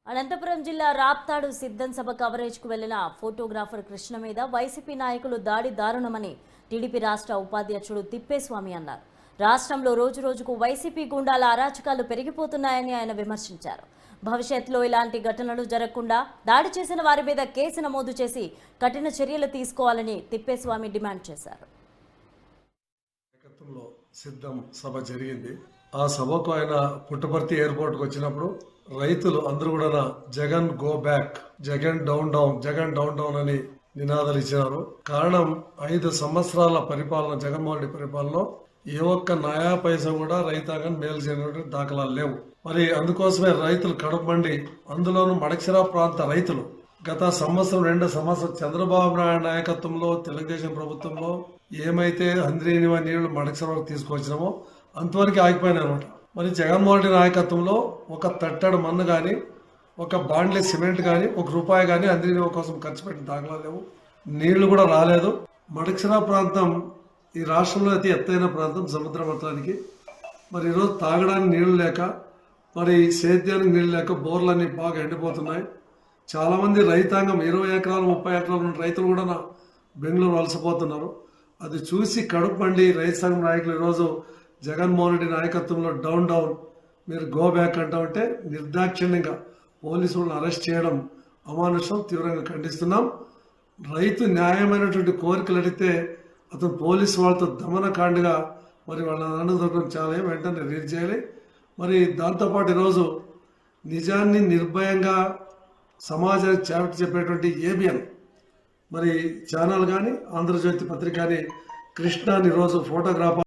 అనంతపురం జిల్లా రాప్తాడు సిద్ధం సభ కవరేజ్ కు వెళ్లిన ఫోటోగ్రాఫర్ కృష్ణ మీద వైసీపీ నాయకులు దాడి దారుణమని టీడీపీ రాష్ట్ర ఉపాధ్యక్షుడు తిప్పేస్వామి అన్నారు. రాష్ట్రంలో రోజురోజుకు వైసీపీ గుండాల అరాచకాలు పెరిగిపోతున్నాయని ఆయన విమర్శించారు. భవిష్యత్తులో ఇలాంటి ఘటనలు జరగకుండా దాడి చేసిన వారి మీద కేసు నమోదు చేసి కఠిన చర్యలు తీసుకోవాలని తిప్పేస్వామి డిమాండ్ చేశారు. సిద్ధం సభ జరిగింది. ఆ సభకు ఆయన పుట్టపర్తి ఎయిర్పోర్ట్కి వచ్చినప్పుడు రైతులు అందరూ కూడా Jagan go back, Jagan down down, Jagan down down అని నినాదాలు ఇచ్చినారు. కారణం 5 సంవత్సరాల పరిపాలన, జగన్మోహన్ రెడ్డి పరిపాలనలో ఏ ఒక్క నయా పైసా కూడా రైతాంగం మేలు చేయనటువంటి దాఖలాలు లేవు. మరి అందుకోసమే రైతులు కడుపుమండి, అందులోనూ మడక్సిరా ప్రాంత రైతులు గత సంవత్సరం 2 సంవత్సరం చంద్రబాబు నాయుడు నాయకత్వంలో తెలుగుదేశం ప్రభుత్వంలో ఏమైతే అంద్రీనివా నీళ్లు మడక్సిరాకు తీసుకొచ్చినామో అంతవరకు ఆగిపోయినాయి అనమాట. మరి జగన్మోహన్ రెడ్డి నాయకత్వంలో ఒక తట్టడు మన్ను కానీ, ఒక బాండ్లే సిమెంట్ కానీ, ₹1 కానీ అంద్రీనివా కోసం ఖర్చు పెట్టిన దాఖలా లేవు. నీళ్లు కూడా రాలేదు. మడక్సిరా ప్రాంతం ఈ రాష్ట్రంలో అతి ఎత్తైన ప్రాంతం సముద్ర మట్టానికి. మరి ఈరోజు తాగడానికి నీళ్లు లేక, మరి సేద్యానికి నీళ్లు లేక బోర్లన్నీ బాగా ఎండిపోతున్నాయి. చాలా మంది రైతాంగం 20 ఎకరాలు 30 ఎకరాలు ఉన్న రైతులు కూడా బెంగళూరు వలసపోతున్నారు. అది చూసి కడుపు మండి రైతు సంఘం నాయకులు ఈరోజు జగన్మోహన్ రెడ్డి నాయకత్వంలో డౌన్ డౌన్, మీరు గో బ్యాక్ అంటామంటే నిర్దాక్షిణ్యంగా పోలీసులను అరెస్ట్ చేయడం అమానుషం, తీవ్రంగా ఖండిస్తున్నాం. రైతు న్యాయమైనటువంటి కోరికలు అడిగితే అతను పోలీసు వాళ్ళతో దమనకాండగా మరి వాళ్ళ అనుదర్శనం చాలా వెంటనే రిలీజ్ చేయాలి. మరి దాంతోపాటు ఈరోజు నిజాన్ని నిర్భయంగా సమాజానికి చాటి చెప్పేటువంటి ఏబిఎన్ మరి ఛానల్ కానీ, ఆంధ్రజ్యోతి పత్రిక కానీ కృష్ణాని రోజు ఫోటోగ్రాఫర్